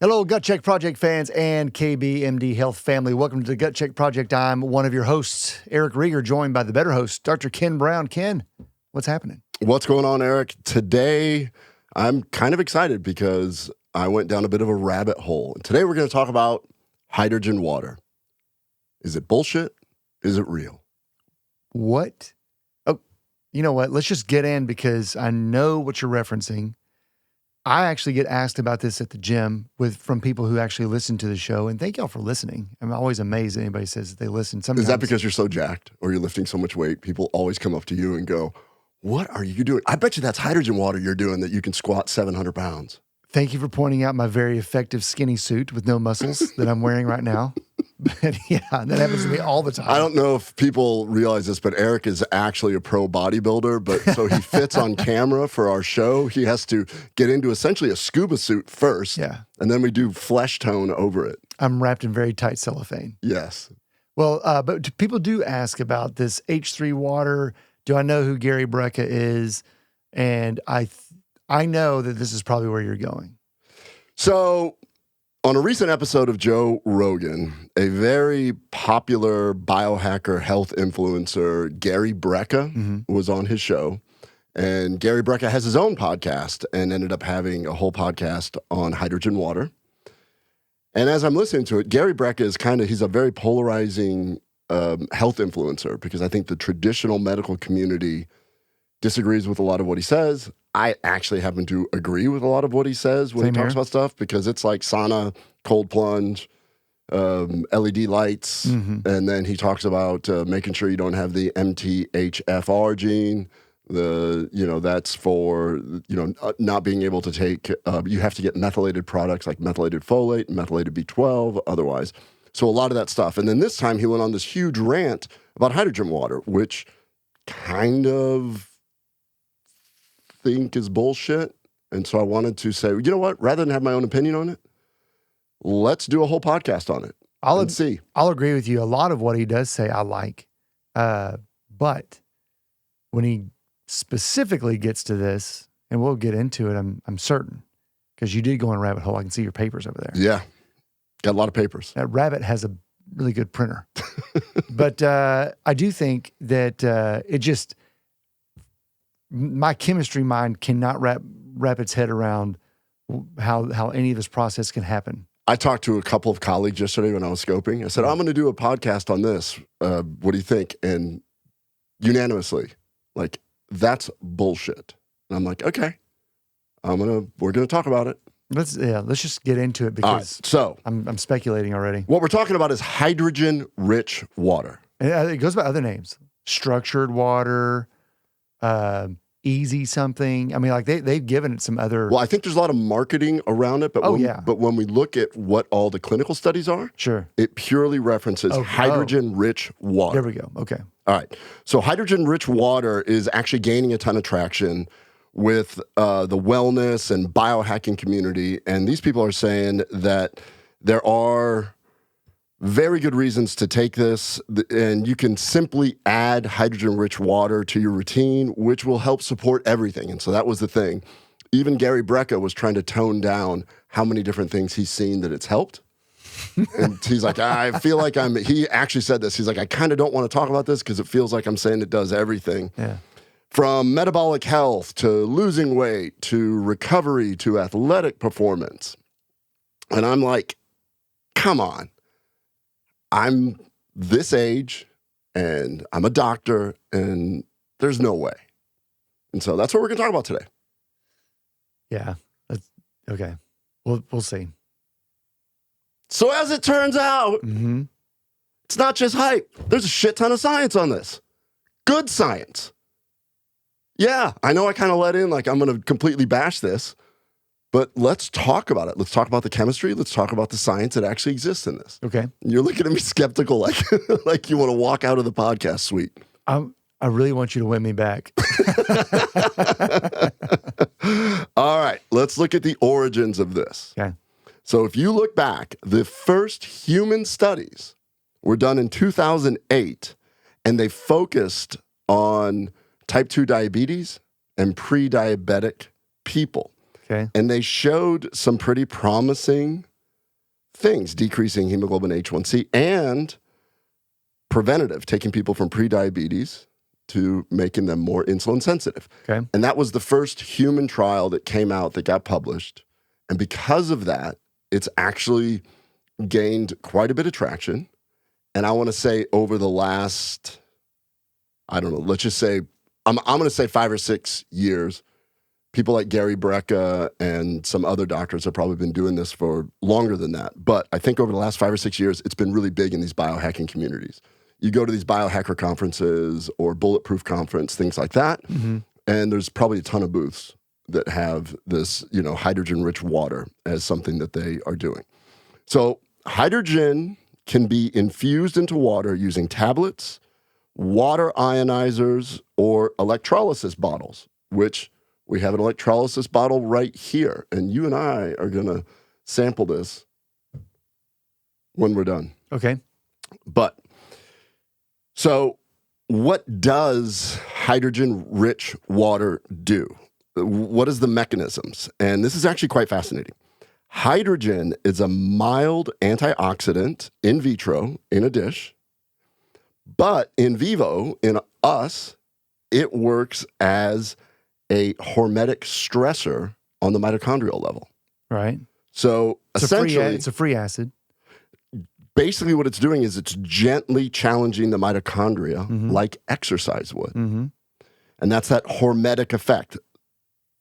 Hello, Gut Check Project fans and KBMD Health family. Welcome to the Gut Check Project. I'm one of your hosts, Eric Rieger, joined by the better host, Dr. Ken Brown. Ken, what's happening? What's going on, Eric? Today, I'm kind of excited because I went down a bit of a rabbit hole. Today, we're going to talk about hydrogen water. Is it bullshit? Is it real? What? Oh, you know what? Let's just get in because I know what you're referencing. I actually get asked about this at the gym from people who actually listen to the show, and thank y'all for listening. I'm always amazed that anybody says that they listen. Sometimes, is that because you're so jacked or you're lifting so much weight? People always come up to you and go, what are you doing? I bet you that's hydrogen water you're doing that you can squat 700 pounds. Thank you for pointing out my very effective skinny suit with no muscles that I'm wearing right now. But yeah, that happens to me all the time. I don't know if people realize this, but Eric is actually a pro bodybuilder. But so he fits on camera for our show. He has to get into essentially a scuba suit first. Yeah. And then we do flesh tone over it. I'm wrapped in very tight cellophane. Yes. Well, but people do ask about this H3 water. Do I know who Gary Brecka is? And I know that this is probably where you're going. So on a recent episode of Joe Rogan, a very popular biohacker health influencer, Gary Brecka, was on his show. And Gary Brecka has his own podcast and ended up having a whole podcast on hydrogen water. And as I'm listening to it, Gary Brecka is he's a very polarizing health influencer because I think the traditional medical community disagrees with a lot of what he says. I actually happen to agree with a lot of what he says when he talks about stuff because it's like sauna, cold plunge, LED lights, and then he talks about making sure you don't have the MTHFR gene. That's for not being able to take. You have to get methylated products like methylated folate, methylated B12, otherwise. So a lot of that stuff. And then this time he went on this huge rant about hydrogen water, which kind of think is bullshit. And so I wanted to say, you know what? Rather than have my own opinion on it, let's do a whole podcast on it. Let's see. I'll agree with you. A lot of what he does say I like. But when he specifically gets to this, and we'll get into it, I'm certain, because you did go on a rabbit hole. I can see your papers over there. Yeah. Got a lot of papers. That rabbit has a really good printer. But I do think that it just... my chemistry mind cannot wrap its head around how any of this process can happen. I talked to a couple of colleagues yesterday when I was scoping. I said, I'm going to do a podcast on this. What do you think? And unanimously, like, that's bullshit. And I'm like, okay, we're going to talk about it. Let's just get into it because so I'm speculating already. What we're talking about is hydrogen-rich water. And it goes by other names. Structured water, easy something. I mean, like they've given it some other. Well, I think there's a lot of marketing around it, but when we look at what all the clinical studies are, sure, it purely references hydrogen-rich water. There we go. Okay. All right. So hydrogen-rich water is actually gaining a ton of traction with the wellness and biohacking community, and these people are saying that there are very good reasons to take this, and you can simply add hydrogen-rich water to your routine, which will help support everything. And so that was the thing. Even Gary Brecka was trying to tone down how many different things he's seen that it's helped. And he's like, I feel like he actually said this. He's like, I kind of don't want to talk about this because it feels like I'm saying it does everything. Yeah. From metabolic health to losing weight to recovery to athletic performance. And I'm like, come on. I'm this age, and I'm a doctor, and there's no way. And so that's what we're going to talk about today. Yeah. That's, okay. We'll see. So as it turns out, it's not just hype. There's a shit ton of science on this. Good science. Yeah, I know I kind of let in like I'm going to completely bash this. But let's talk about it. Let's talk about the chemistry. Let's talk about the science that actually exists in this. Okay. You're looking at me skeptical, like you want to walk out of the podcast suite. I really want you to win me back. All right. Let's look at the origins of this. Okay. So if you look back, the first human studies were done in 2008, and they focused on type 2 diabetes and pre-diabetic people. Okay. And they showed some pretty promising things, decreasing hemoglobin H1C and preventative, taking people from prediabetes to making them more insulin sensitive. Okay. And that was the first human trial that came out that got published. And because of that, it's actually gained quite a bit of traction. And I want to say over the last, I don't know, let's just say, I'm going to say 5 or 6 years, people like Gary Brecka and some other doctors have probably been doing this for longer than that. But I think over the last 5 or 6 years, it's been really big in these biohacking communities. You go to these biohacker conferences or bulletproof conference, things like that, and there's probably a ton of booths that have this, hydrogen-rich water as something that they are doing. So hydrogen can be infused into water using tablets, water ionizers, or electrolysis bottles, which we have an electrolysis bottle right here. And you and I are going to sample this when we're done. Okay. So what does hydrogen-rich water do? What is the mechanisms? And this is actually quite fascinating. Hydrogen is a mild antioxidant in vitro in a dish, but in vivo, in us, it works as a hormetic stressor on the mitochondrial level. Right. So essentially, it's a free acid. Basically what it's doing is it's gently challenging the mitochondria like exercise would. And that's that hormetic effect.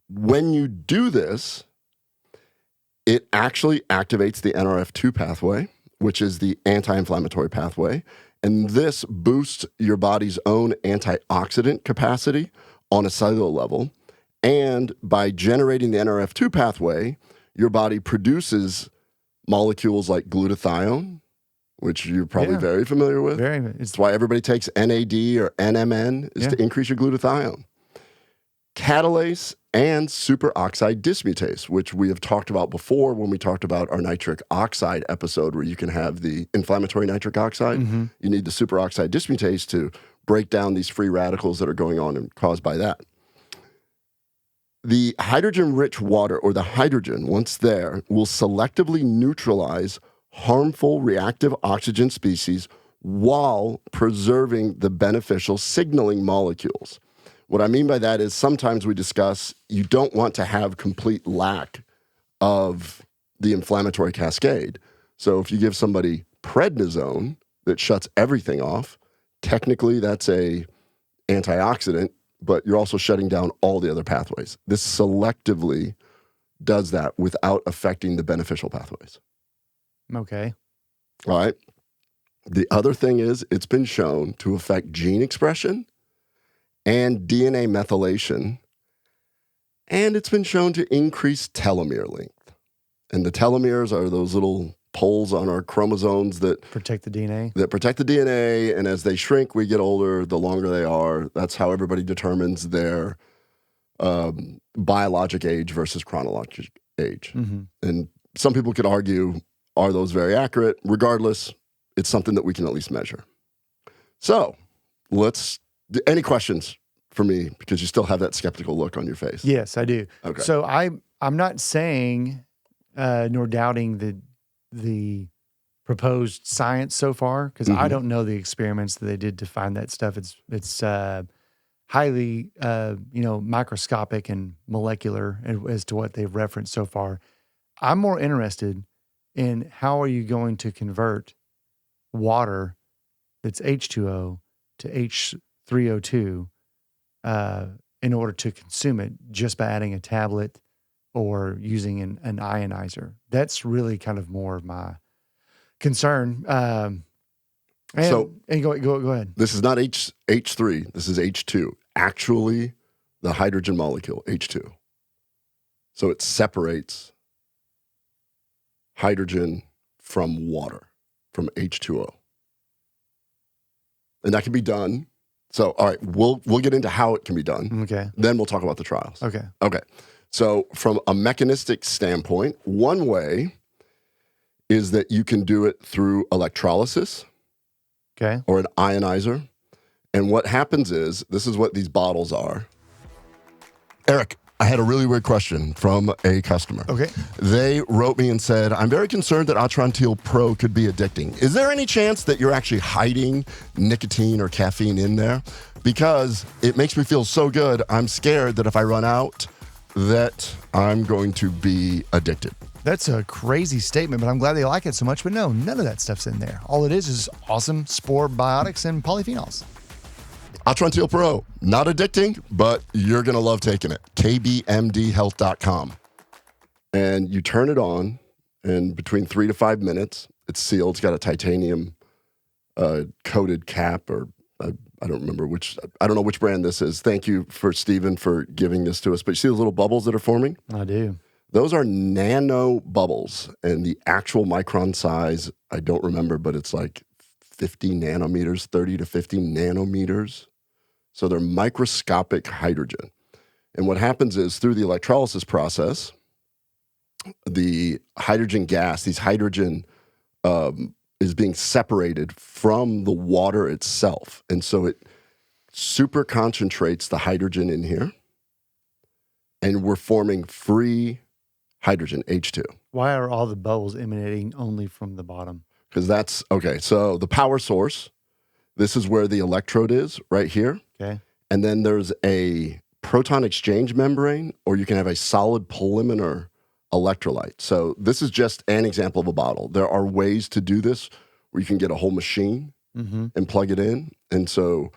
When you do this, it actually activates the NRF2 pathway, which is the anti-inflammatory pathway. And this boosts your body's own antioxidant capacity on a cellular level. And by generating the NRF2 pathway, your body produces molecules like glutathione, which you're probably very familiar with. It's why everybody takes NAD or NMN is to increase your glutathione. Catalase and superoxide dismutase, which we have talked about before when we talked about our nitric oxide episode where you can have the inflammatory nitric oxide. You need the superoxide dismutase to break down these free radicals that are going on and caused by that. The hydrogen-rich water, or the hydrogen, once there, will selectively neutralize harmful reactive oxygen species while preserving the beneficial signaling molecules. What I mean by that is sometimes we discuss you don't want to have complete lack of the inflammatory cascade. So if you give somebody prednisone that shuts everything off, technically that's a antioxidant, but you're also shutting down all the other pathways. This selectively does that without affecting the beneficial pathways. Okay. All right. The other thing is it's been shown to affect gene expression and DNA methylation, and it's been shown to increase telomere length. And the telomeres are those little poles on our chromosomes that protect the DNA. And as they shrink, we get older, the longer they are. That's how everybody determines their biologic age versus chronologic age. And some people could argue, are those very accurate? Regardless, it's something that we can at least measure. So any questions for me? Because you still have that skeptical look on your face. Yes, I do. Okay. So I'm not saying nor doubting the proposed science so far, because I don't know the experiments that they did to find that stuff. It's highly microscopic and molecular as to what they've referenced so far. I'm more interested in how are you going to convert water that's H2O to H3O2 in order to consume it just by adding a tablet or using an ionizer. That's really kind of more of my concern. Go ahead. This is not H3. This is H2. Actually, the hydrogen molecule, H2. So it separates hydrogen from water, from H2O. And that can be done. So, all right, we'll get into how it can be done. Okay. Then we'll talk about the trials. Okay. So from a mechanistic standpoint, one way is that you can do it through electrolysis or an ionizer. And what happens is, this is what these bottles are. Eric, I had a really weird question from a customer. Okay. They wrote me and said, I'm very concerned that Atrantil Pro could be addicting. Is there any chance that you're actually hiding nicotine or caffeine in there? Because it makes me feel so good, I'm scared that if I run out, that I'm going to be addicted. That's a crazy statement, but I'm glad they like it so much. But no, none of that stuff's in there. All it is awesome spore biotics and polyphenols. Atrantil Pro, not addicting, but you're going to love taking it. KBMDhealth.com. And you turn it on, and between 3 to 5 minutes, it's sealed. It's got a titanium coated cap, or I don't remember which, I don't know which brand this is. Thank you for Stephen for giving this to us. But you see the little bubbles that are forming? I do. Those are nanobubbles, and the actual micron size, I don't remember, but it's like 50 nanometers, 30 to 50 nanometers. So they're microscopic hydrogen. And what happens is through the electrolysis process, the hydrogen gas, these hydrogen is being separated from the water itself. And so it super concentrates the hydrogen in here, and we're forming free hydrogen, H2. Why are all the bubbles emanating only from the bottom? Because that's, okay, so the power source, this is where the electrode is, right here. Okay. And then there's a proton exchange membrane, or you can have a solid polymer electrolyte. So this is just an example of a bottle. There are ways to do this where you can get a whole machine and plug it in. And so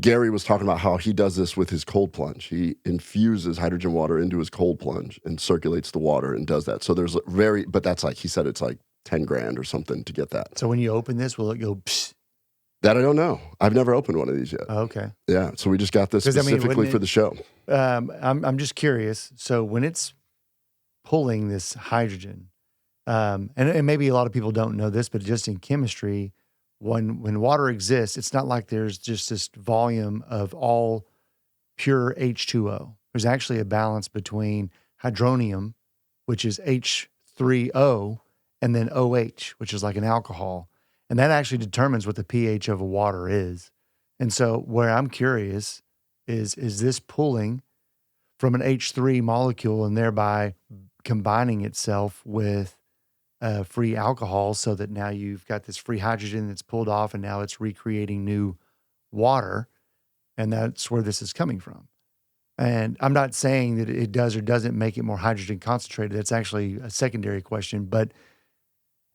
Gary was talking about how he does this with his cold plunge. He infuses hydrogen water into his cold plunge and circulates the water and does that. So there's but that's like, he said it's like 10 grand or something to get that. So when you open this, will it go psh? That I don't know. I've never opened one of these yet. Oh, okay. Yeah, so we just got this specifically for the show. I'm just curious. So when it's pulling this hydrogen, and maybe a lot of people don't know this, but just in chemistry, when water exists, it's not like there's just this volume of all pure H2O. There's actually a balance between hydronium, which is H3O, and then OH, which is like an alcohol. And that actually determines what the pH of a water is. And so where I'm curious is this pulling from an H3 molecule and thereby combining itself with free alcohol so that now you've got this free hydrogen that's pulled off and now it's recreating new water. And that's where this is coming from. And I'm not saying that it does or doesn't make it more hydrogen concentrated. That's actually a secondary question, but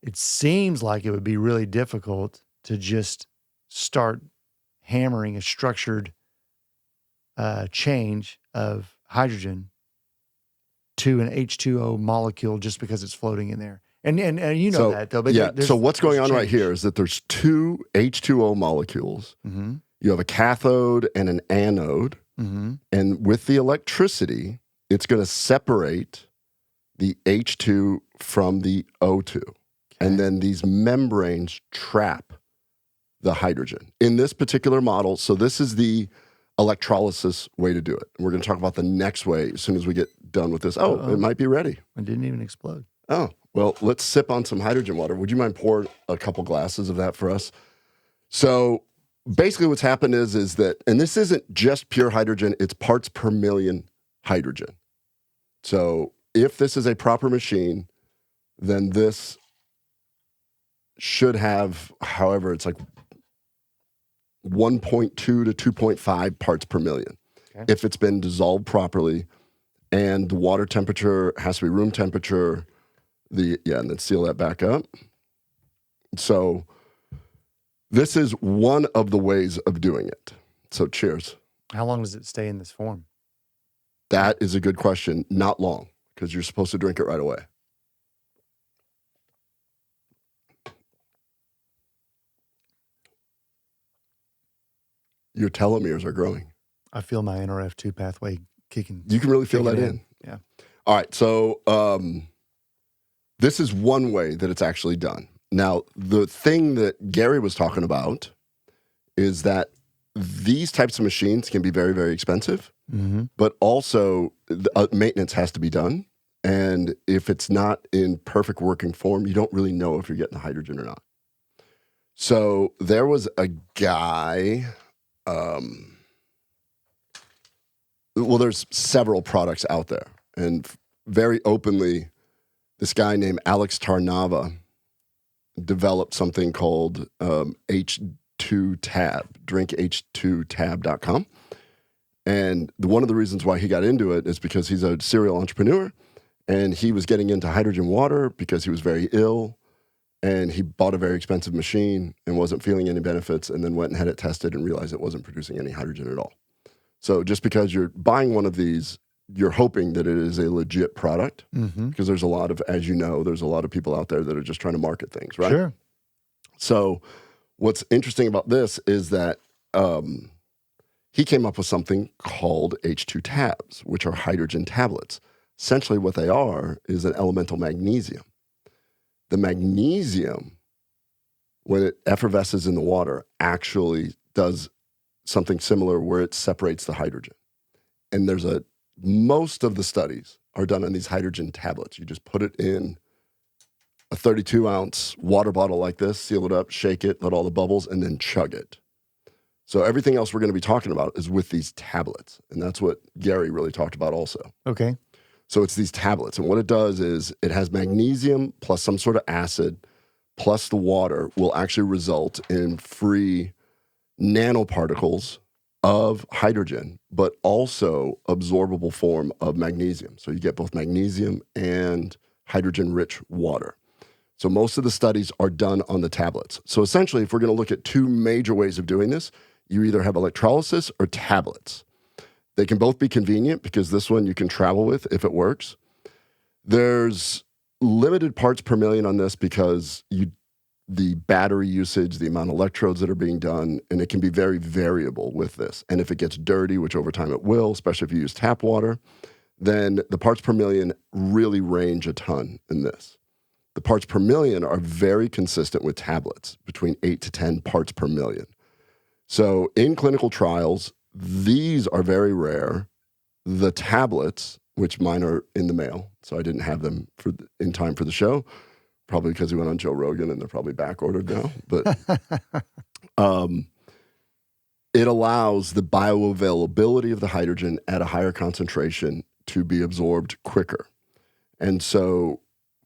it seems like it would be really difficult to just start hammering a structured change of hydrogen to an H2O molecule just because it's floating in there. And you know that though. But yeah. So what's going on right here is that there's two H2O molecules. Mm-hmm. You have a cathode and an anode. Mm-hmm. And with the electricity, it's going to separate the H2 from the O2. And then these membranes trap the hydrogen. In this particular model, so this is the electrolysis way to do it. And we're going to talk about the next way as soon as we get done with this. Oh, it might be ready. It didn't even explode. Oh, well, let's sip on some hydrogen water. Would you mind pouring a couple glasses of that for us? So basically what's happened is that, and this isn't just pure hydrogen, it's parts per million hydrogen. So if this is a proper machine, then this should have, however, it's like 1.2 to 2.5 parts per million. Okay. If it's been dissolved properly, and the water temperature has to be room temperature, and then seal that back up. So this is one of the ways of doing it. So cheers. How long does it stay in this form? That is a good question. Not long, because you're supposed to drink it right away. Your telomeres are growing. I feel my NRF2 pathway kicking. You can really feel that in. Yeah. All right. So this is one way that it's actually done. Now, the thing that Gary was talking about is that these types of machines can be very, very expensive, but also maintenance has to be done. And if it's not in perfect working form, you don't really know if you're getting the hydrogen or not. So there was a guy... Well, there's several products out there. And very openly, this guy named Alex Tarnava developed something called H2 Tab, drinkh2tab.com. And one of the reasons why he got into it is because he's a serial entrepreneur, and he was getting into hydrogen water because he was very ill, and he bought a very expensive machine and wasn't feeling any benefits, and then went and had it tested and realized it wasn't producing any hydrogen at all. So just because you're buying one of these, you're hoping that it is a legit product, because there's a lot of, as you know, there's a lot of people out there that are just trying to market things, right? Sure. So what's interesting about this is that he came up with something called H2 tabs, which are hydrogen tablets. Essentially what they are is an elemental magnesium. The magnesium, when it effervesces in the water, actually does something similar where it separates the hydrogen. And most of the studies are done on these hydrogen tablets. You just put it in a 32-ounce water bottle like this, seal it up, shake it, let all the bubbles, and then chug it. So everything else we're going to be talking about is with these tablets. And that's what Gary really talked about also. Okay. So it's these tablets. And what it does is it has magnesium plus some sort of acid plus the water will actually result in free nanoparticles of hydrogen, but also absorbable form of magnesium. So you get both magnesium and hydrogen-rich water. So most of the studies are done on the tablets. So essentially, if we're going to look at two major ways of doing this, you either have electrolysis or tablets. They can both be convenient because this one you can travel with if it works. There's limited parts per million on this because the battery usage, the amount of electrodes that are being done, and it can be very variable with this. And if it gets dirty, which over time it will, especially if you use tap water, then the parts per million really range a ton in this. The parts per million are very consistent with tablets, between 8 to 10 parts per million. So in clinical trials, these are very rare. The tablets, which mine are in the mail, so I didn't have them in time for the show, probably because he went on Joe Rogan and they're probably back ordered now. But it allows the bioavailability of the hydrogen at a higher concentration to be absorbed quicker. And so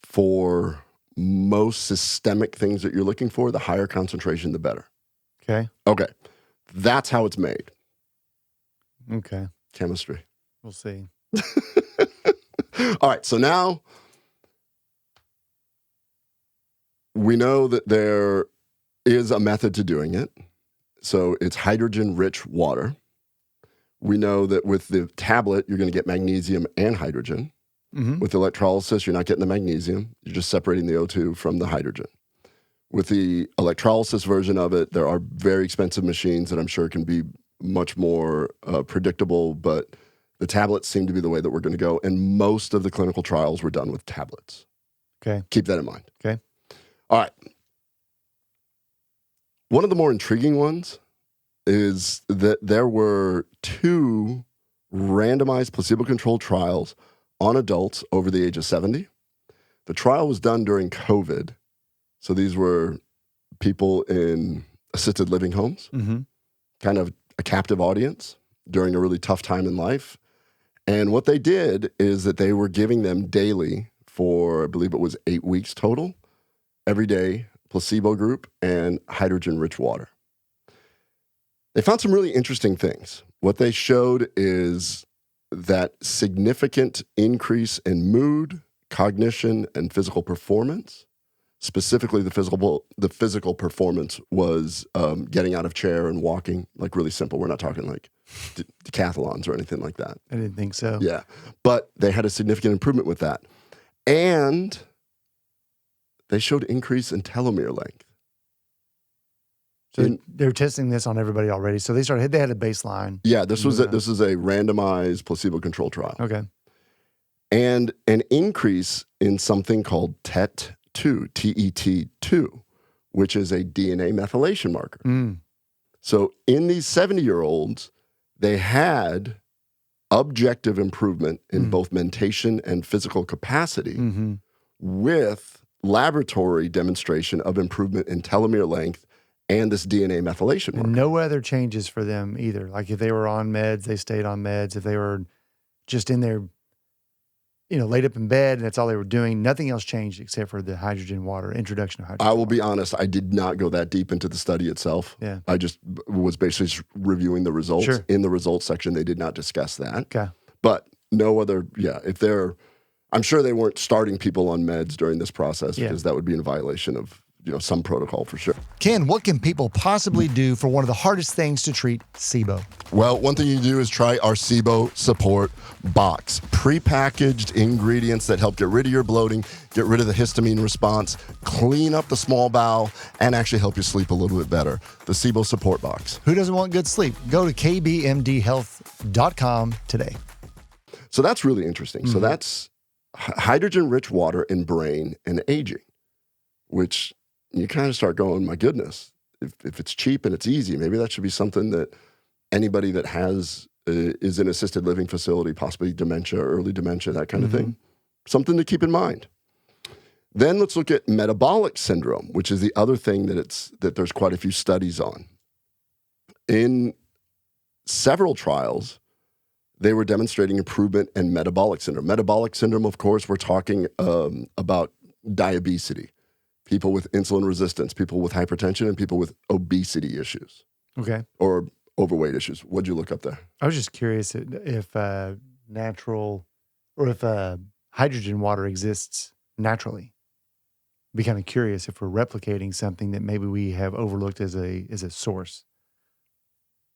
for most systemic things that you're looking for, the higher concentration, the better. Okay. Okay. That's how it's made. Okay. Chemistry. We'll see. All right. So now we know that there is a method to doing it. So it's hydrogen-rich water. We know that with the tablet, you're going to get magnesium and hydrogen. With electrolysis, you're not getting the magnesium. You're just separating the O2 from the hydrogen. With the electrolysis version of it, there are very expensive machines that I'm sure can be much more predictable, but the tablets seem to be the way that we're going to go. And most of the clinical trials were done with tablets. Okay. Keep that in mind. Okay. All right. One of the more intriguing ones is that there were 2 randomized placebo-controlled trials on adults over the age of 70. The trial was done during COVID. So these were people in assisted living homes, kind of a captive audience during a really tough time in life. And what they did is that they were giving them daily for, I believe it was 8 weeks total, every day, placebo group, and hydrogen-rich water. They found some really interesting things. What they showed is that significant increase in mood, cognition, and physical performance. Specifically, the physical performance was getting out of chair and walking, like really simple. We're not talking like decathlons or anything like that. I didn't think so. Yeah. But they had a significant improvement with that. And they showed increase in telomere length. So they're testing this on everybody already. So they had a baseline. Yeah, this is a randomized placebo-controlled trial. Okay. And an increase in something called TET2, TET2, which is a DNA methylation marker. So in these 70-year-olds, they had objective improvement in both mentation and physical capacity with laboratory demonstration of improvement in telomere length and this DNA methylation marker. And no other changes for them either. Like if they were on meds, they stayed on meds. If they were just in there, laid up in bed and that's all they were doing, nothing else changed except for the hydrogen water, introduction of hydrogen I will water. be honest, I did not go that deep into the study itself. Yeah. I just was basically reviewing the results. Sure. In the results section, they did not discuss that. Okay. But no other, I'm sure they weren't starting people on meds during this process because that would be in violation of some protocol for sure. Ken, what can people possibly do for one of the hardest things to treat, SIBO? Well, one thing you can do is try our SIBO support box. Prepackaged ingredients that help get rid of your bloating, get rid of the histamine response, clean up the small bowel, and actually help you sleep a little bit better. The SIBO support box. Who doesn't want good sleep? Go to kbmdhealth.com today. So that's really interesting. So that's hydrogen-rich water in brain and aging, which you kind of start going, my goodness, if it's cheap and it's easy, maybe that should be something that anybody that is in assisted living facility, possibly dementia, early dementia, that kind of thing, something to keep in mind. Then let's look at metabolic syndrome, which is the other thing that there's quite a few studies on. In several trials, they were demonstrating improvement in metabolic syndrome. Metabolic syndrome, of course, we're talking about diabetes. People with insulin resistance, people with hypertension, and people with obesity issues. Okay. Or overweight issues. What'd you look up there? I was just curious if natural or if hydrogen water exists naturally. Be kind of curious if we're replicating something that maybe we have overlooked as a source.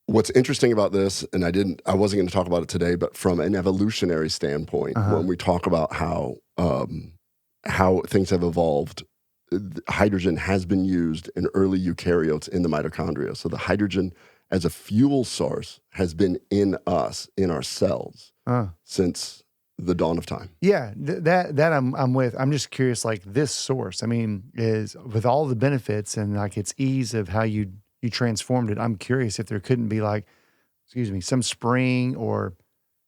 What's interesting about this, and I wasn't going to talk about it today, but from an evolutionary standpoint, when we talk about how things have evolved, hydrogen has been used in early eukaryotes in the mitochondria. So the hydrogen as a fuel source has been in us, in our cells, since the dawn of time. Yeah, that I'm with. I'm just curious, like this source, I mean, is with all the benefits and like its ease of how you transformed it, I'm curious if there couldn't be some spring or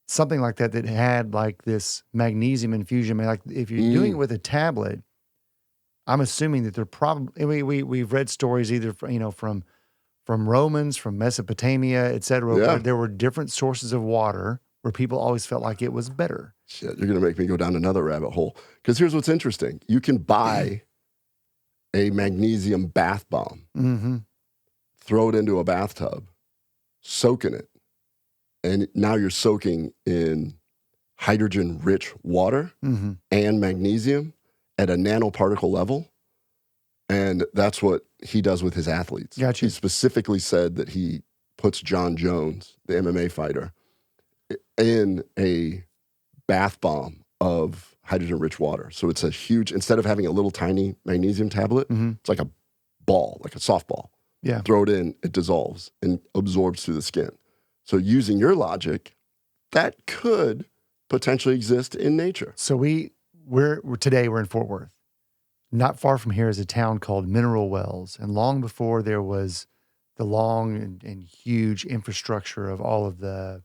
something like that had like this magnesium infusion. I mean, like if you're doing it with a tablet, I'm assuming that they're probably, we've read stories either, from Romans, from Mesopotamia, et cetera, where there were different sources of water where people always felt like it was better. Shit, you're going to make me go down another rabbit hole. Because here's what's interesting. You can buy a magnesium bath bomb, throw it into a bathtub, soak in it, and now you're soaking in hydrogen-rich water and magnesium at a nanoparticle level, and that's what he does with his athletes. Gotcha. He specifically said that he puts John Jones, the MMA fighter, in a bath bomb of hydrogen-rich water. So it's a huge, instead of having a little tiny magnesium tablet, it's like a ball, like a softball. Yeah. Throw it in, it dissolves and absorbs through the skin. So using your logic, that could potentially exist in nature. So today we're in Fort Worth. Not far from here is a town called Mineral Wells. And long before there was the long and huge infrastructure of all of the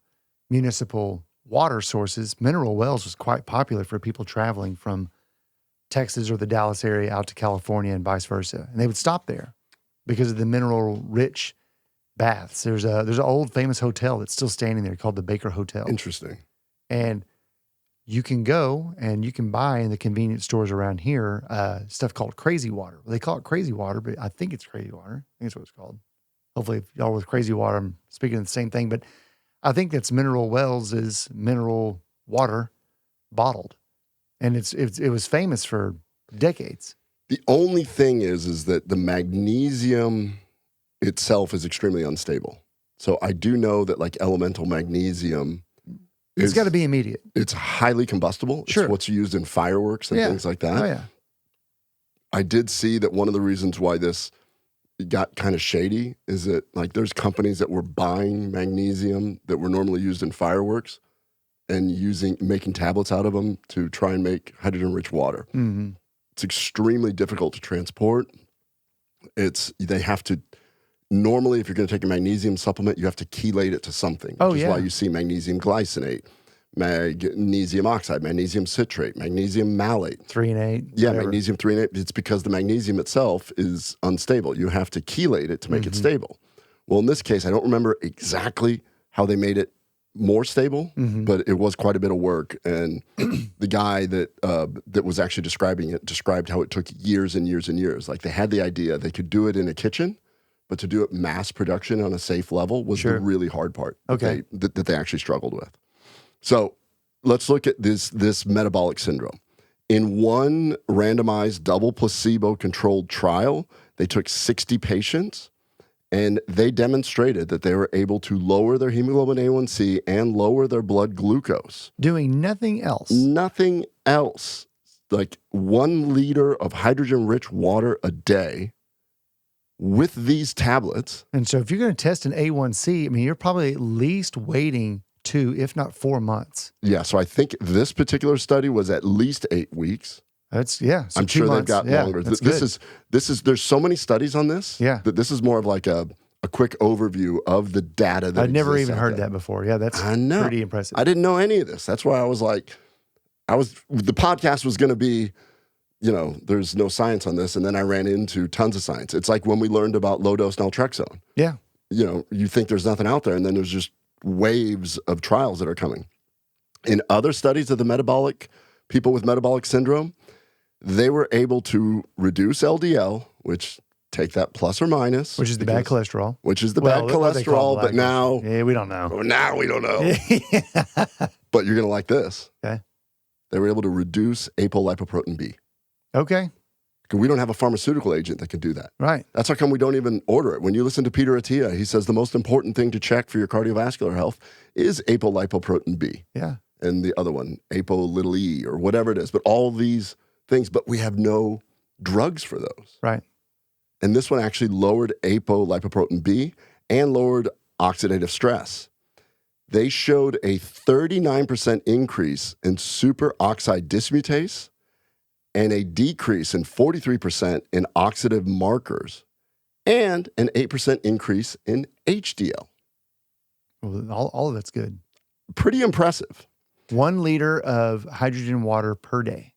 municipal water sources, Mineral Wells was quite popular for people traveling from Texas or the Dallas area out to California and vice versa. And they would stop there because of the mineral-rich baths. There's an old famous hotel that's still standing there called the Baker Hotel. Interesting. And you can go and you can buy in the convenience stores around here stuff called crazy water. Well, they call it crazy water, but I think it's crazy water. I think that's what it's called. Hopefully, if y'all with crazy water, I'm speaking of the same thing. But I think that's Mineral Wells is mineral water bottled. And it was famous for decades. The only thing is that the magnesium itself is extremely unstable. So I do know that like elemental magnesium, it's got to be immediate. It's highly combustible. Sure. It's what's used in fireworks and things like that. Oh, yeah. I did see that one of the reasons why this got kind of shady is that like there's companies that were buying magnesium that were normally used in fireworks and making tablets out of them to try and make hydrogen-rich water. It's extremely difficult to transport. They have to, normally if you're going to take a magnesium supplement, you have to chelate it to something, which is why you see magnesium glycinate. magnesium oxide, magnesium citrate, magnesium malate. 3 and 8. Yeah, whatever. magnesium 3 and 8. It's because the magnesium itself is unstable. You have to chelate it to make it stable. Well, in this case, I don't remember exactly how they made it more stable, but it was quite a bit of work. And the guy that was actually describing it described how it took years and years and years. Like they had the idea they could do it in a kitchen, but to do it mass production on a safe level was the really hard part that they actually struggled with. So let's look at this metabolic syndrome. In one randomized double placebo-controlled trial, they took 60 patients, and they demonstrated that they were able to lower their hemoglobin A1C and lower their blood glucose. Doing nothing else. Nothing else. Like 1 liter of hydrogen-rich water a day with these tablets. And so if you're going to test an A1C, I mean, you're probably at least waiting 2, if not 4 months. Yeah, so I think this particular study was at least 8 weeks. That's, yeah. So I'm sure they've got longer. This is there's so many studies on this that this is more of like a quick overview of the data that I'd never exists even out heard there. that before. Yeah, that's pretty impressive. I didn't know any of this. That's why I was like, the podcast was going to be, there's no science on this. And then I ran into tons of science. It's like when we learned about low-dose naltrexone. Yeah. You think there's nothing out there, and then there's just waves of trials that are coming. In other studies of the people with metabolic syndrome, they were able to reduce LDL, which take that plus or minus. Which is the bad cholesterol. Which is the bad cholesterol, but now... Yeah, we don't know. Now we don't know. But you're going to like this. Okay. They were able to reduce apolipoprotein B. Okay. Because we don't have a pharmaceutical agent that can do that. Right. That's how come we don't even order it. When you listen to Peter Attia, he says the most important thing to check for your cardiovascular health is apolipoprotein B. Yeah. And the other one, apo-e or whatever it is. But all these things, but we have no drugs for those. Right. And this one actually lowered apolipoprotein B and lowered oxidative stress. They showed a 39% increase in superoxide dismutase and a decrease in 43% in oxidative markers and an 8% increase in HDL. Well, all of that's good. Pretty impressive. 1 liter of hydrogen water per day.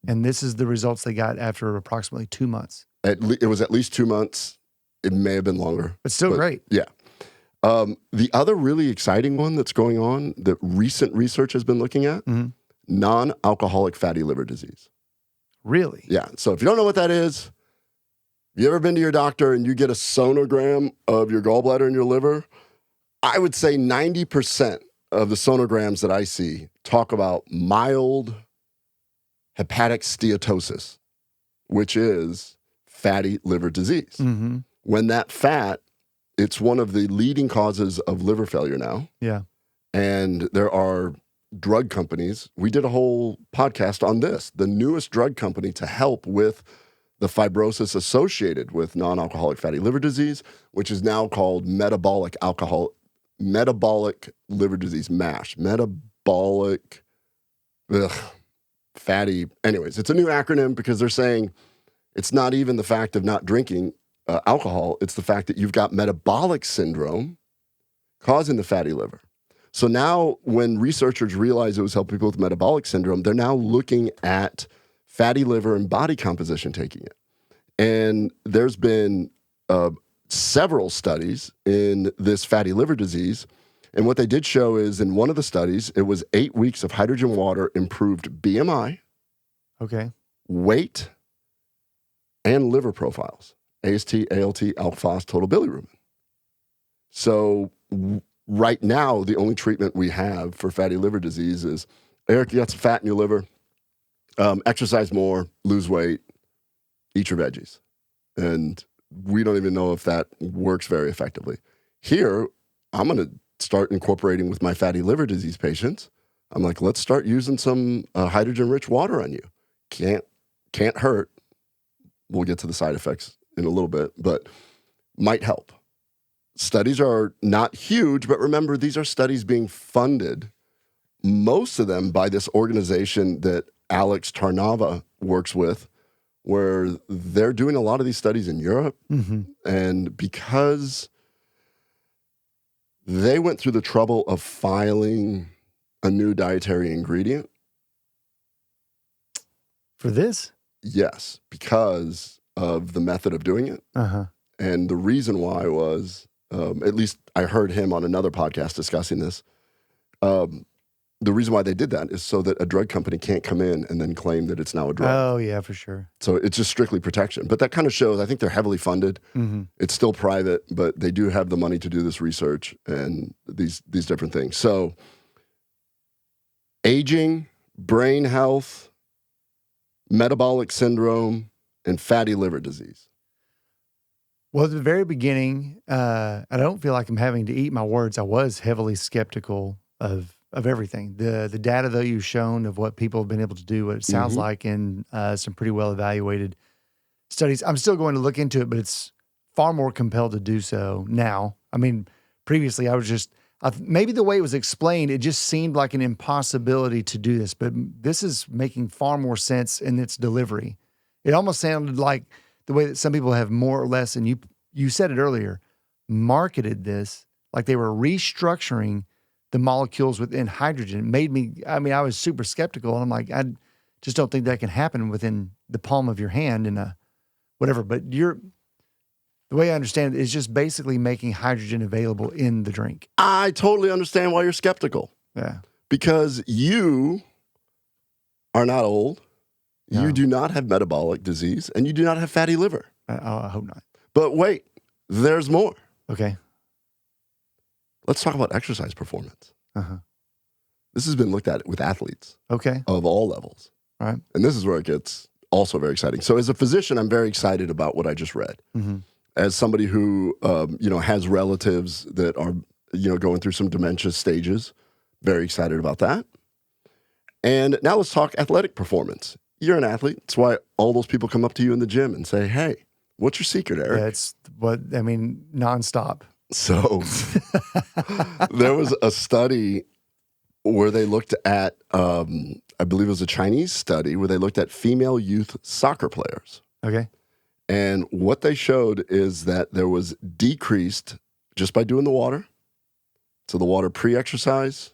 And this is the results they got after approximately 2 months. It was at least 2 months. It may have been longer. But still great. Yeah. The other really exciting one that's going on that recent research has been looking at, non-alcoholic fatty liver disease. Really? Yeah. So if you don't know what that is, you ever been to your doctor and you get a sonogram of your gallbladder and your liver? I would say 90% of the sonograms that I see talk about mild hepatic steatosis, which is fatty liver disease. Mm-hmm. When that fat, it's one of the leading causes of liver failure now. Yeah. And there are drug companies. We did a whole podcast on this, the newest drug company to help with the fibrosis associated with non-alcoholic fatty liver disease, which is now called metabolic liver disease, MASH. Metabolic fatty. Anyways, it's a new acronym because they're saying it's not even the fact of not drinking alcohol. It's the fact that you've got metabolic syndrome causing the fatty liver. So now when researchers realized it was helping people with metabolic syndrome, they're now looking at fatty liver and body composition taking it. And there's been several studies in this fatty liver disease. And what they did show is in one of the studies, it was 8 weeks of hydrogen water improved BMI, Okay. weight, and liver profiles. AST, ALT, alk-phos, total bilirubin. So right now, the only treatment we have for fatty liver disease is, Eric, you got some fat in your liver, exercise more, lose weight, eat your veggies. And we don't even know if that works very effectively. Here, I'm going to start incorporating with my fatty liver disease patients. I'm like, let's start using some hydrogen-rich water on you. Can't hurt. We'll get to the side effects in a little bit, but might help. Studies are not huge, but remember, these are studies being funded, most of them by this organization that Alex Tarnava works with, where they're doing a lot of these studies in Europe. Mm-hmm. And because they went through the trouble of filing a new dietary ingredient? For this? Yes, because of the method of doing it. Uh-huh. And the reason why was, at least I heard him on another podcast discussing this. The reason why they did that is so that a drug company can't come in and then claim that it's now a drug. Oh, yeah, for sure. So it's just strictly protection. But that kind of shows, I think they're heavily funded. Mm-hmm. It's still private, but they do have the money to do this research and these different things. So aging, brain health, metabolic syndrome, and fatty liver disease. Well, at the very beginning, I don't feel like I'm having to eat my words. I was heavily skeptical of everything. The data that you've shown of what people have been able to do, what it sounds like in some pretty well evaluated studies. I'm still going to look into it, but it's far more compelled to do so now. I mean, previously I was just, maybe the way it was explained, it just seemed like an impossibility to do this, but this is making far more sense in its delivery. It almost sounded like the way that some people have more or less, and you said it earlier, marketed this like they were restructuring the molecules within hydrogen. It made me, I mean, I was super skeptical, and I'm like, I just don't think that can happen within the palm of your hand in a whatever. But the way I understand it is just basically making hydrogen available in the drink. I totally understand why you're skeptical. Yeah. Because you are not old, No. you do not have metabolic disease, and you do not have fatty liver. I hope not. But wait, there's more. Okay. Let's talk about exercise performance. Uh-huh. This has been looked at with athletes Okay. of all levels. All right. And this is where it gets also very exciting. So as a physician, I'm very excited about what I just read. Mm-hmm. As somebody who, has relatives that are, going through some dementia stages, very excited about that. And now let's talk athletic performance. You're an athlete. That's why all those people come up to you in the gym and say, hey, what's your secret, Eric? Yeah, it's nonstop. So there was a study where they looked at, I believe it was a Chinese study, where they looked at female youth soccer players. Okay. And what they showed is that there was decreased just by doing the water. So the water pre-exercise.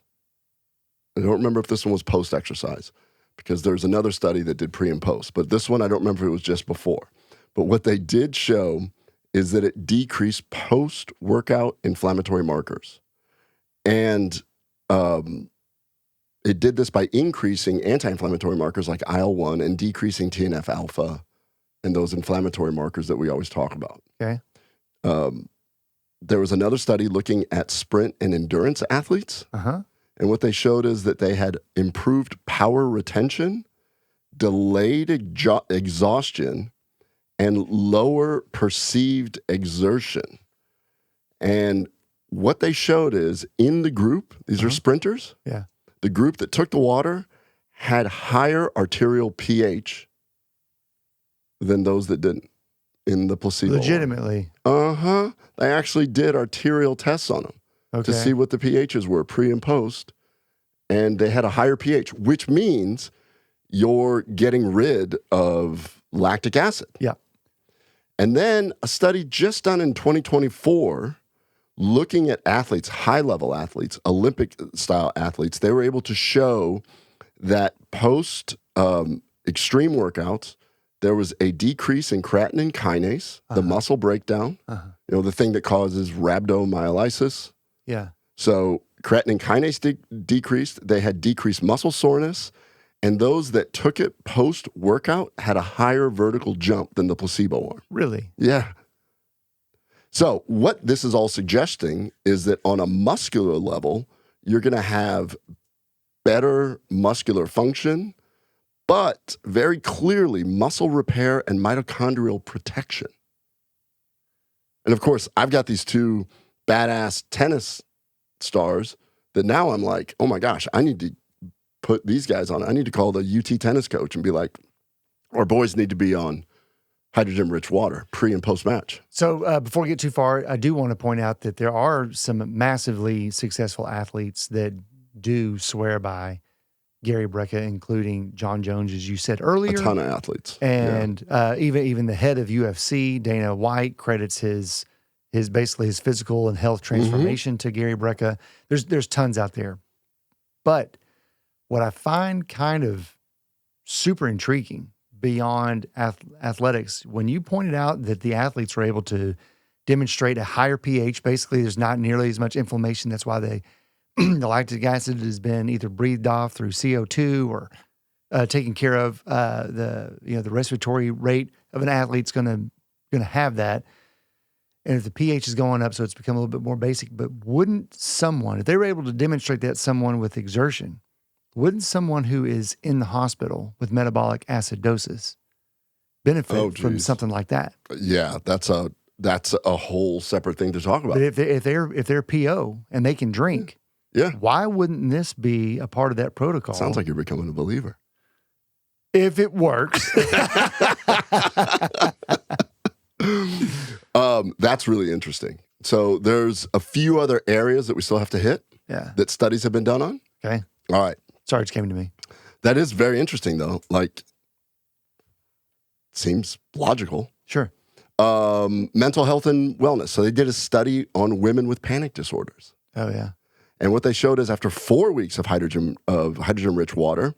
I don't remember if this one was post-exercise, because there's another study that did pre and post. But this one, I don't remember if it was just before. But what they did show is that it decreased post-workout inflammatory markers. And it did this by increasing anti-inflammatory markers like IL-1 and decreasing TNF-alpha and those inflammatory markers that we always talk about. Okay. There was another study looking at sprint and endurance athletes. Uh-huh. And what they showed is that they had improved power retention, delayed exhaustion, and lower perceived exertion. And what they showed is in the group, these are sprinters. Yeah. The group that took the water had higher arterial pH than those that didn't in the placebo. Legitimately. Uh-huh. They actually did arterial tests on them to see what the pHs were pre and post. And they had a higher pH, which means you're getting rid of lactic acid. Yeah. And then a study just done in 2024 looking at athletes, high-level athletes, Olympic-style athletes, they were able to show that post-extreme workouts, there was a decrease in creatine kinase, the muscle breakdown, the thing that causes rhabdomyolysis. Yeah. So creatine kinase decreased. They had decreased muscle soreness. And those that took it post-workout had a higher vertical jump than the placebo arm. Really? Yeah. So what this is all suggesting is that on a muscular level, you're going to have better muscular function, but very clearly muscle repair and mitochondrial protection. And of course, I've got these two badass tennis stars that now I'm like, oh my gosh, I need to put these guys on. I need to call the UT tennis coach and be like, our boys need to be on hydrogen-rich water pre and post-match. So before we get too far, I do want to point out that there are some massively successful athletes that do swear by Gary Brecka, including John Jones, as you said earlier. A ton of athletes. And even the head of UFC, Dana White, credits his basically his physical and health transformation to Gary Brecka. There's tons out there. But What I find kind of super intriguing beyond athletics, when you pointed out that the athletes are able to demonstrate a higher pH, basically there's not nearly as much inflammation. That's why the lactic acid has been either breathed off through CO2 or taken care of. The respiratory rate of an athlete's going to have that. And if the pH is going up, so it's become a little bit more basic. But wouldn't someone, if they were able to demonstrate that someone with exertion, wouldn't someone who is in the hospital with metabolic acidosis benefit from something like that? Yeah, that's a whole separate thing to talk about. But if they're PO and they can drink, why wouldn't this be a part of that protocol? Sounds like you're becoming a believer. If it works. That's really interesting. So there's a few other areas that we still have to hit that studies have been done on. Okay. All right. Sorry, it just came to me. That is very interesting, though. Like, seems logical. Sure. Mental health and wellness. So they did a study on women with panic disorders. Oh, yeah. And what they showed is after 4 weeks of hydrogen-rich water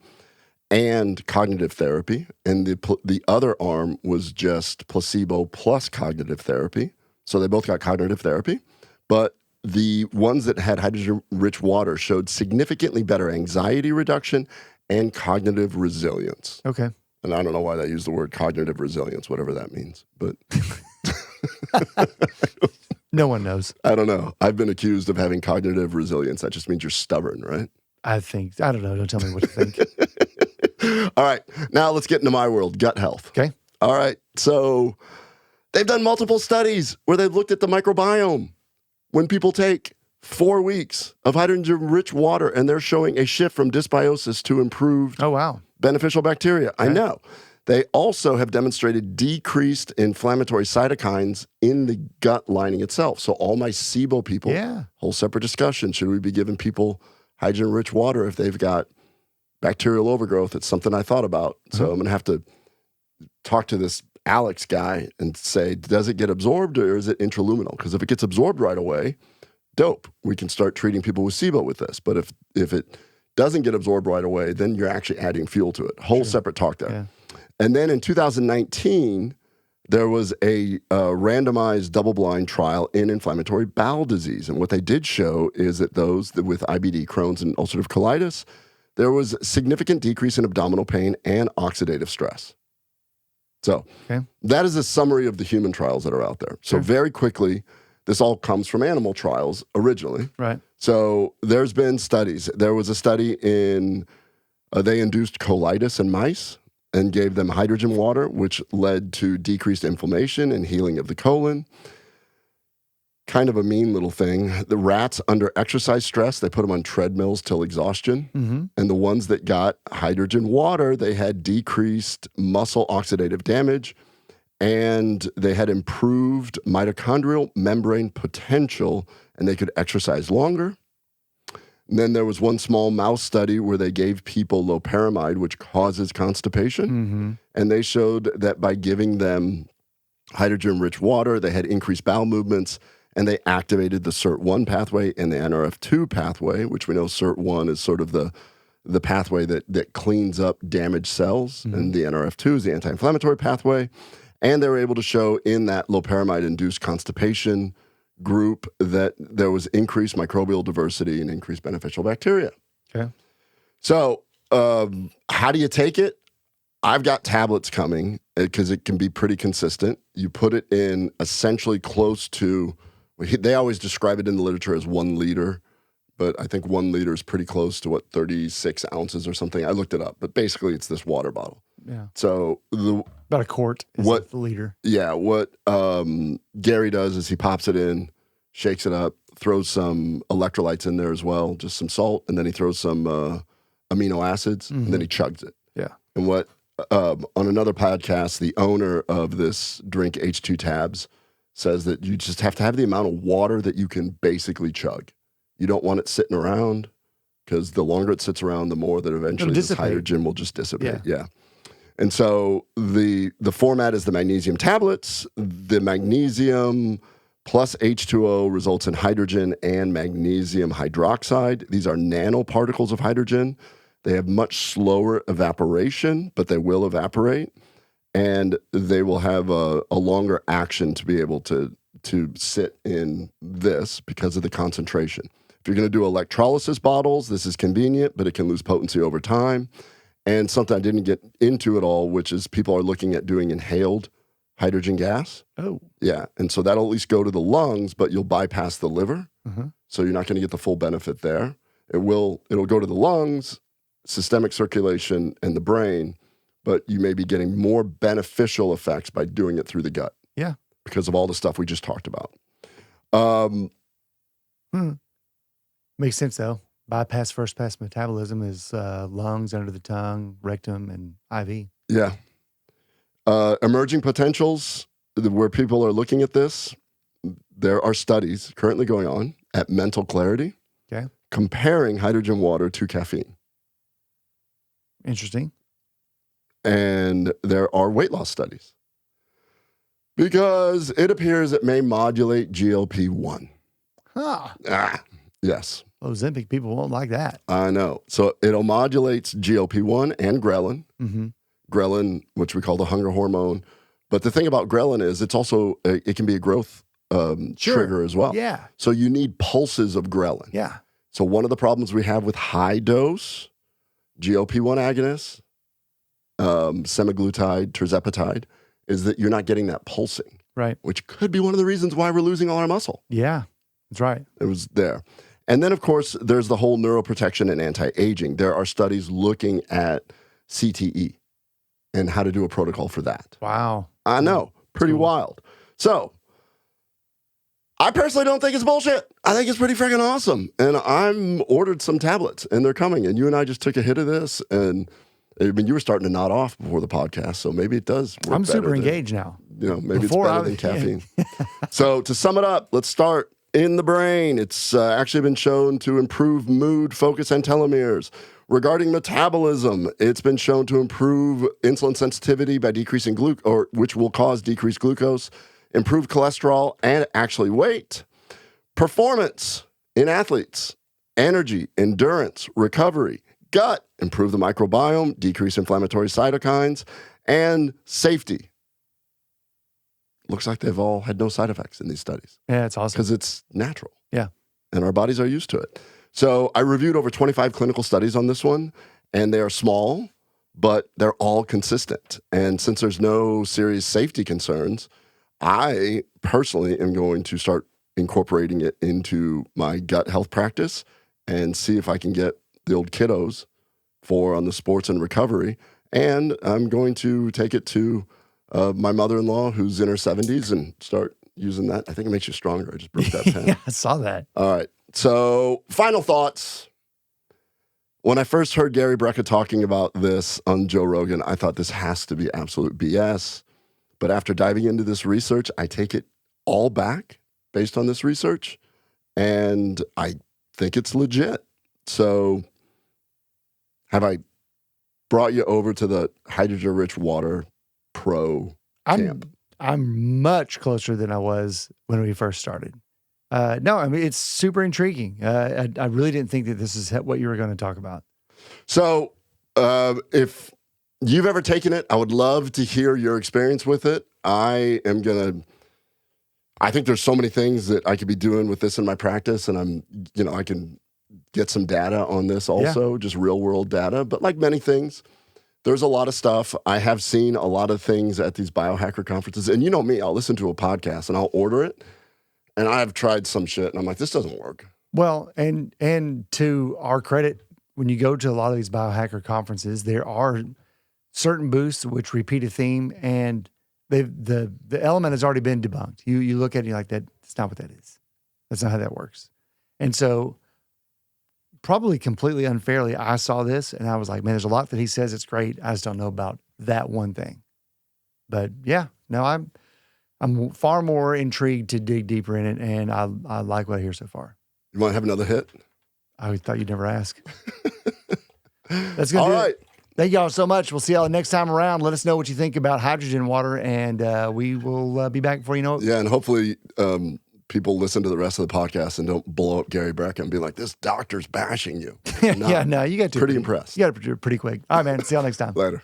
and cognitive therapy, and the other arm was just placebo plus cognitive therapy. So they both got cognitive therapy, but the ones that had hydrogen-rich water showed significantly better anxiety reduction and cognitive resilience. Okay. And I don't know why they use the word cognitive resilience, whatever that means, but no one knows. I don't know. I've been accused of having cognitive resilience. That just means you're stubborn, right? I don't know. Don't tell me what to think. All right. Now let's get into my world, gut health. Okay. All right. So they've done multiple studies where they've looked at the microbiome when people take 4 weeks of hydrogen-rich water, and they're showing a shift from dysbiosis to improved beneficial bacteria. Okay. I know. They also have demonstrated decreased inflammatory cytokines in the gut lining itself. So all my SIBO people, whole separate discussion. Should we be giving people hydrogen-rich water if they've got bacterial overgrowth? It's something I thought about. So I'm going to have to talk to this Alex guy and say, does it get absorbed or is it intraluminal? Because if it gets absorbed right away, dope. We can start treating people with SIBO with this. But if it doesn't get absorbed right away, then you're actually adding fuel to it. Whole separate talk there. Yeah. And then in 2019, there was a randomized double-blind trial in inflammatory bowel disease. And what they did show is that those with IBD, Crohn's, and ulcerative colitis, there was significant decrease in abdominal pain and oxidative stress. So that is a summary of the human trials that are out there. So very quickly, this all comes from animal trials originally. Right. So there's been studies. There was a study in, they induced colitis in mice and gave them hydrogen water, which led to decreased inflammation and healing of the colon. Kind of a mean little thing. The rats under exercise stress, they put them on treadmills till exhaustion. Mm-hmm. And the ones that got hydrogen water, they had decreased muscle oxidative damage, and they had improved mitochondrial membrane potential, and they could exercise longer. And then there was one small mouse study where they gave people loperamide, which causes constipation. Mm-hmm. And they showed that by giving them hydrogen-rich water, they had increased bowel movements, and they activated the SIRT1 pathway and the NRF2 pathway, which we know SIRT1 is sort of the pathway that cleans up damaged cells, and the NRF2 is the anti-inflammatory pathway. And they were able to show in that loperamide-induced constipation group that there was increased microbial diversity and increased beneficial bacteria. Okay. So how do you take it? I've got tablets coming because it can be pretty consistent. You put it in essentially close to, they always describe it in the literature as 1 liter, but I think 1 liter is pretty close to 36 ounces or something. I looked it up, but basically it's this water bottle. Yeah. So about a quart is the liter. Yeah. What Gary does is he pops it in, shakes it up, throws some electrolytes in there as well, just some salt, and then he throws some amino acids, and then he chugs it. Yeah. And what on another podcast, the owner of this drink, H2 Tabs, says that you just have to have the amount of water that you can basically chug. You don't want it sitting around, because the longer it sits around, the more that eventually this hydrogen will just dissipate. Yeah. And so the format is the magnesium tablets. The magnesium plus H2O results in hydrogen and magnesium hydroxide. These are nanoparticles of hydrogen They have much slower evaporation, but they will evaporate, and they will have a longer action to be able to sit in this because of the concentration. If you're going to do electrolysis bottles, this is convenient, but it can lose potency over time. And something I didn't get into at all, which is people are looking at doing inhaled hydrogen gas. Oh. Yeah. And so that'll at least go to the lungs, but you'll bypass the liver. Uh-huh. So you're not going to get the full benefit there. It'll go to the lungs, systemic circulation, and the brain, but you may be getting more beneficial effects by doing it through the gut. Yeah. Because of all the stuff we just talked about. Makes sense, though. Bypass, first pass metabolism is lungs, under the tongue, rectum, and IV. Yeah. Emerging potentials, where people are looking at this, there are studies currently going on at mental clarity, okay, comparing hydrogen water to caffeine. Interesting. And there are weight loss studies because it appears it may modulate GLP-1. Huh. Yes. Ozempic people won't like that. I know. So it modulates GLP-1 and ghrelin. Mm-hmm. Ghrelin, which we call the hunger hormone. But the thing about ghrelin is it can be a growth trigger as well. Yeah. So you need pulses of ghrelin. Yeah. So one of the problems we have with high dose GLP-1 agonists, semaglutide, tirzepatide, is that you're not getting that pulsing. Right. Which could be one of the reasons why we're losing all our muscle. Yeah, that's right. It was there. And then, of course, there's the whole neuroprotection and anti-aging. There are studies looking at CTE and how to do a protocol for that. Wow. I know. Pretty wild. So, I personally don't think it's bullshit. I think it's pretty freaking awesome. And I'm ordered some tablets, and they're coming. And you and I just took a hit of this, and I mean, you were starting to nod off before the podcast, so maybe it does work. I'm super engaged now. You know, maybe it's better than caffeine. So, to sum it up, let's start. In the brain, it's actually been shown to improve mood, focus, and telomeres. Regarding metabolism, it's been shown to improve insulin sensitivity by decreasing which will cause decreased glucose, improve cholesterol, and actually weight. Performance in athletes, energy, endurance, recovery, gut, improve the microbiome, decrease inflammatory cytokines, and safety. Looks like they've all had no side effects in these studies. Yeah, it's awesome. Because it's natural. Yeah. And our bodies are used to it. So I reviewed over 25 clinical studies on this one, and they are small, but they're all consistent. And since there's no serious safety concerns, I personally am going to start incorporating it into my gut health practice and see if I can get the old kiddos on the sports and recovery. And I'm going to take it to my mother-in-law, who's in her 70s, and start using that. I think it makes you stronger. I just broke that pen. Yeah, I saw that. All right. So, final thoughts. When I first heard Gary Brecka talking about this on Joe Rogan, I thought this has to be absolute BS. But after diving into this research, I take it all back based on this research, and I think it's legit. So, have I brought you over to the hydrogen-rich water pro camp? I'm much closer than I was when we first started. No, I mean, it's super intriguing. I really didn't think that this is what you were going to talk about. So if you've ever taken it, I would love to hear your experience with it. I think there's so many things that I could be doing with this in my practice, and I can get some data on this also, just real world data. But like many things, there's a lot of stuff. I have seen a lot of things at these biohacker conferences. And you know me, I'll listen to a podcast and I'll order it. And I've tried some shit and I'm like, this doesn't work. Well, and to our credit, when you go to a lot of these biohacker conferences, there are certain booths which repeat a theme, and the element has already been debunked. You look at it and you're like, that's not what that is. That's not how that works. And so probably completely unfairly, I saw this and I was like, man, there's a lot that he says it's great. I just don't know about that one thing. But yeah, no, I'm far more intrigued to dig deeper in it, and I like what I hear so far. You want to have another hit? I thought you'd never ask. That's good. All right. Thank y'all so much. We'll see y'all next time around. Let us know what you think about hydrogen water, and we will be back before you know it. Yeah, and hopefully people listen to the rest of the podcast and don't blow up Gary Brecka and be like, this doctor's bashing you. Yeah, no, you got to. Pretty impressed. You got to do it pretty quick. All right, man. See y'all next time. Later.